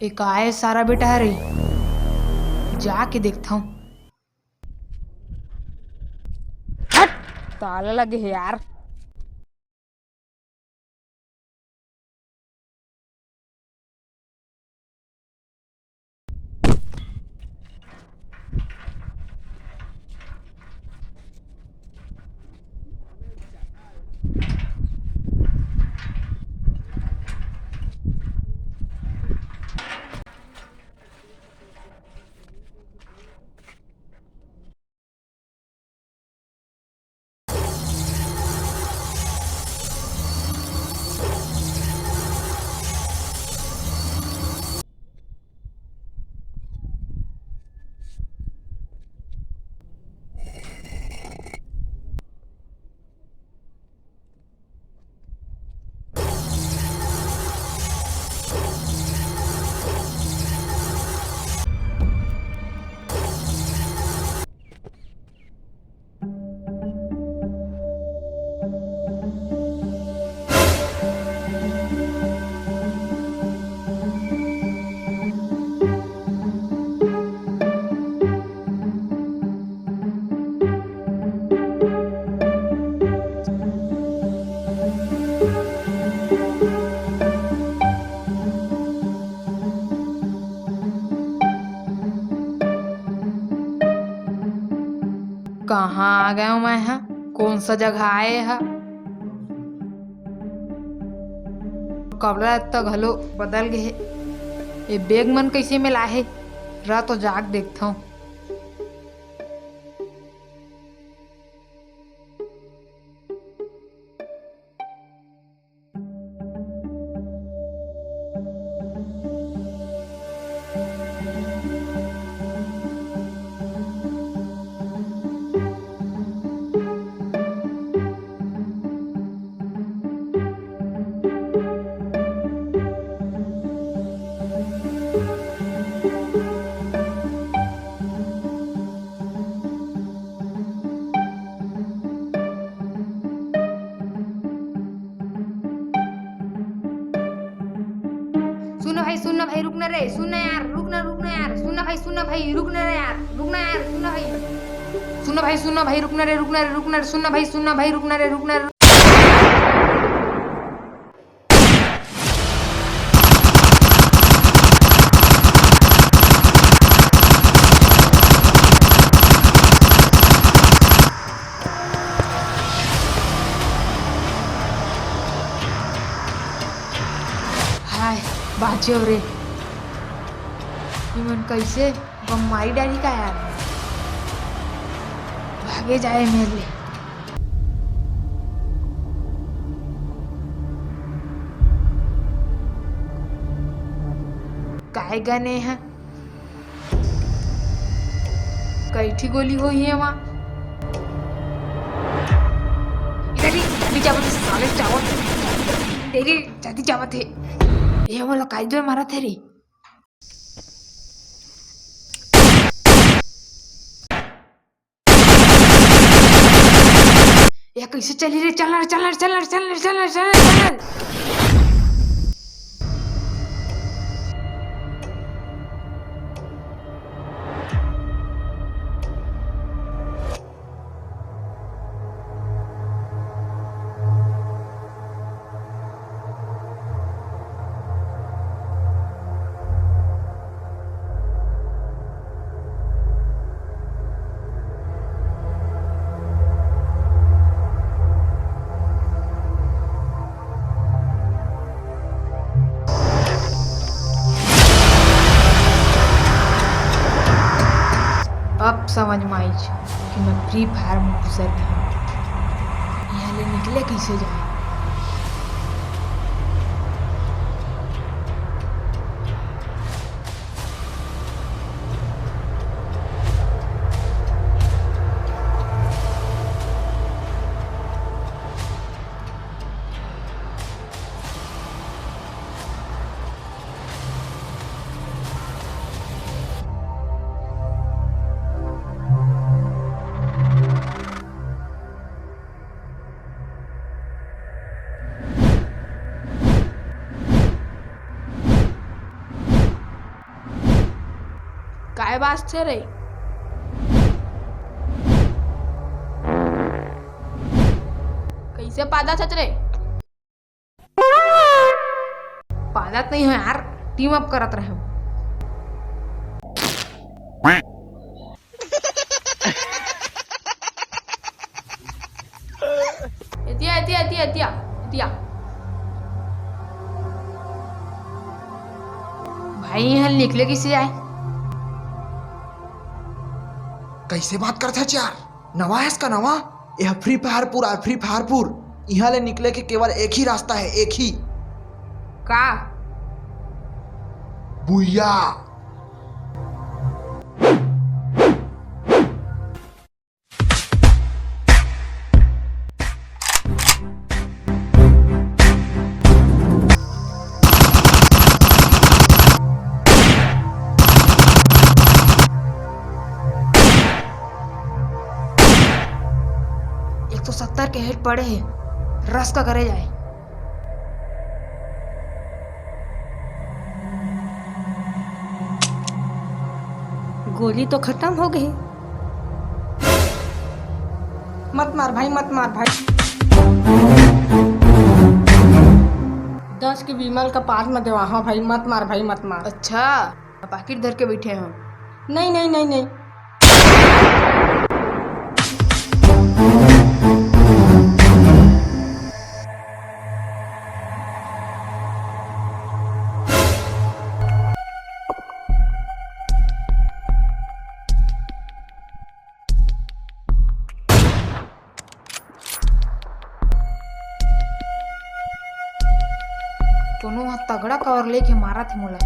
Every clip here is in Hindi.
एक आए सारा बेटा है रही, जाके देखता हूँ। ताला लगे है यार। कहाँ आ गया हूँ मैं? यहाँ कौन सा जगह आए है? कपड़ा तक हलो बदल गए। ये बैग मन कैसे मिला है? रहा तो जाग देखता हूँ। सुनना भाई रुकना रे, सुनना यार, रुकना यार, सुनना भाई रुकना रे यार, रुकना यार, सुनना भाई रुकना रे, सुनना भाई रुकना रे। हाय बाचे रे, मन कैसे बम मारी डाली का यार, भागे जाए मेरे लिए। काय गने हैं? कैठी गोली हुई है वहाँ? इधर ही चावत साले चावत तेरी जाती चावत है। ये वाला कायदे मारा थे रे। या कैसे चली रे? चल। अब समझ में आई कि मैं फ्री फायर में घुसल गया। यहाँ ले निकले कैसे जाए? काय बात છે रे? कैसे पादा छत रे? पादात नहीं हो यार, टीम अप करत रहे हो। एतिया भाई यहाँ निकले किसे आए? कैसे बात करते यार? नवा है इसका नवा। यह फ्री फायर पूरा है, फ्री फायर पुर। यहाँ ले निकले के केवल एक ही रास्ता है, एक ही। का बुया। एक तो 70 के हेड पड़े हैं, रस का करे जाए। गोली तो खत्म हो गई। मत मार भाई, मत मार भाई। 10 के विमल का 5 में देवा। हाँ भाई, मत मार भाई, मत मार। अच्छा, पाकिट धर के बैठे हो? नहीं नहीं नहीं नहीं। दोनों वहां तगड़ा कवर लेके मारा थे मोला।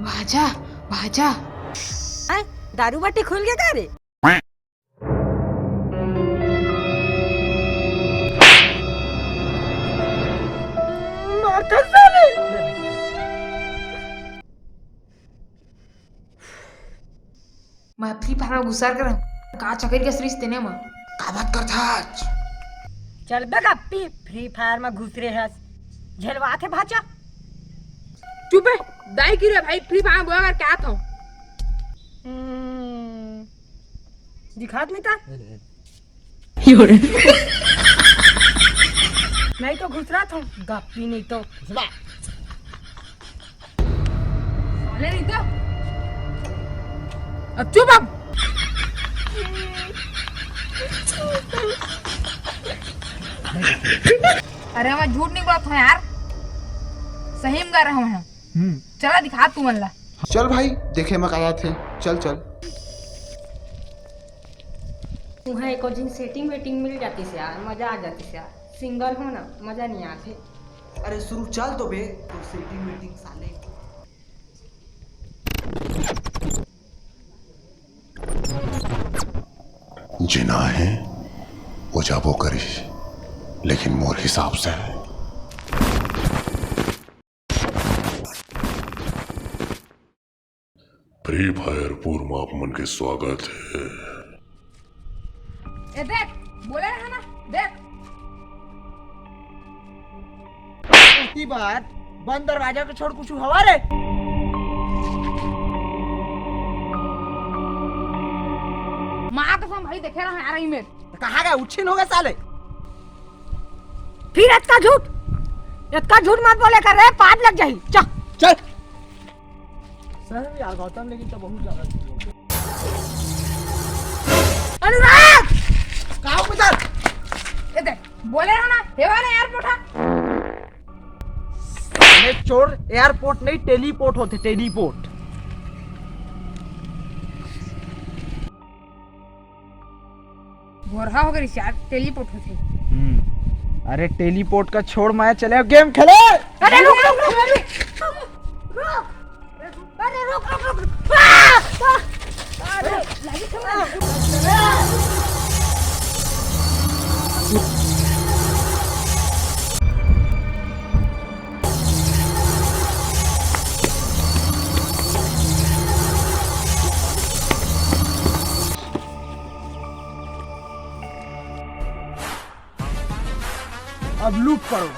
भाजा भाजा। दारू बाटी खुल गया का रे? मैं फ्री फायर में घुसार कर का चकर के सरीस तेने में का बात करता आज? चल बे गप्पी, फ्री फायर में घुस रहे है। झलवा थे भाचा। चुप है, दाई की रे भाई, फ्री फायर में बोला कर क्या था? दिखात नहीं था। नहीं तो घुस रहा था गप्पी, नहीं तो साले नहीं तो अब चुप अब। अरे मैं झूठ नहीं बोला था यार, सही में गा रहा हूँ। चला दिखा तू मल्ला। चल भाई, देखे मैं आया थे। चल चल। तुम्हें एक दिन सेटिंग वेटिंग मिल जाती से यार, मजा आ जाती से यार। सिंगल हो ना, मजा नहीं आती। अरे शुरू चल तो बे, तो सेटिंग मीटिंग साले। जिना है वो जाबो करिश, लेकिन मोर हिसाब से है। फ्री फायर पूर में आप मन के स्वागत है। ए देख, बोले रहा ना सच्ची बात बंद दरवाजा के छोड़ कुछ हवा रे। माँ कसम भाई देखे रहा है रही में। कहाँ गए उच्छिन हो गए साले। फिर इतना झूठ मत बोले कर रहे पाप लग जाही। चल सर यार गौतम लेकिन तो बहुत ज्यादा अनुराग कहाँ उधर ये देख बोले रहा ना हे वाला एयरपोर्ट है। अरे चोर एयरपोर्ट नहीं टेलीपोर्ट होते टेलीपोर्ट। गोरहा हो गई यार टेलीपोर्ट होते। अरे टेलीपोर्ट का छोड़ मैं चले गेम खेले। अरे रुक रुक रुक अरे रुक रुक रुक अरे लगी अब लूट पड़ो।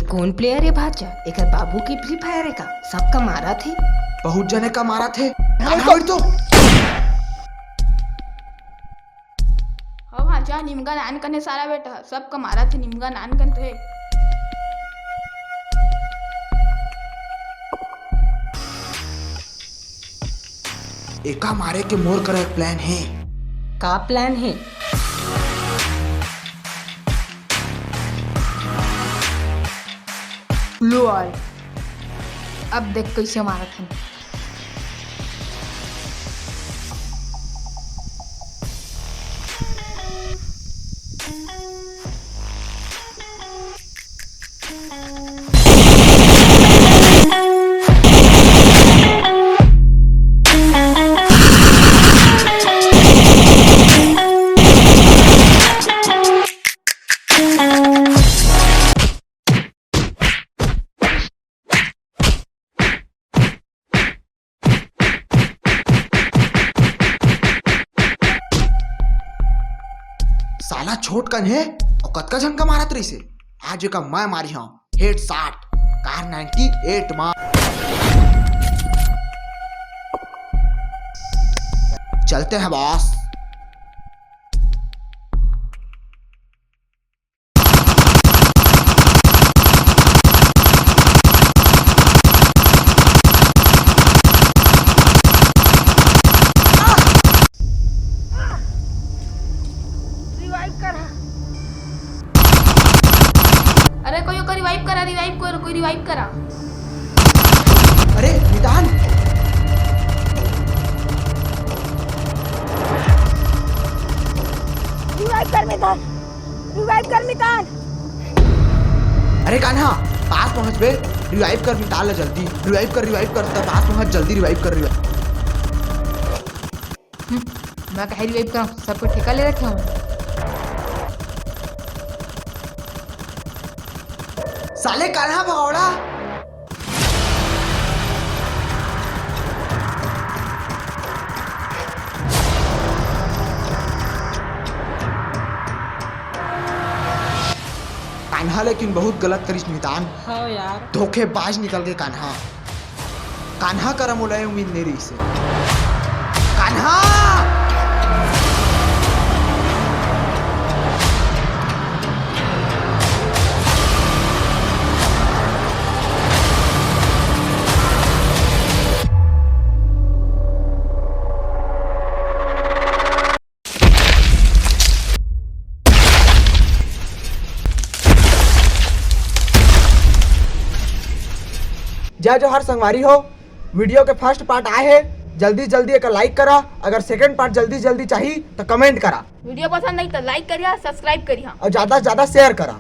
कौन प्लेयर है भाचा? एक बाबू की फ्री फायर है का? सबका मारा थे। बहुत जने का मारा थे। तो हाँ भाचा निमगा नान कने सारा बेटा सबका मारा थे निमगा नान कन थे। एका मारे के मोर करे प्लान है। का प्लान है? लो आए अब देख कैसे मारा था। साला छोट कन है और कतका झन का मारत रही से। आज का मैं मारी हूं हेड 60 कार 98 मार। चलते हैं बॉस। अरे कोई रिवाइव करा कोई रिवाइव करा। अरे निदान रिवाइव कर मितान। अरे कान्हा पास पहुंच बे। रिवाइव कर मिटा ले जल्दी। रिवाइव कर पास पहुंच जल्दी। रिवाइव कर मैं कहे रिवाइव करूं सबको ठेका ले रखे हूं। साले कान्हा भगौड़ा। कान्हा लेकिन बहुत गलत करिस निदान। हाँ यार। धोखेबाज निकल गए कान्हा। कान्हा करम उलय उम्मीद नहीं रही से। कान्हा जय जोहार संगवारी हो। वीडियो के फर्स्ट पार्ट आए है, जल्दी जल्दी एक लाइक करा। अगर सेकंड पार्ट जल्दी जल्दी चाहिए तो कमेंट करा वीडियो पसंद नहीं तो लाइक करिए, सब्सक्राइब करिए। और ज्यादा से ज्यादा शेयर करा।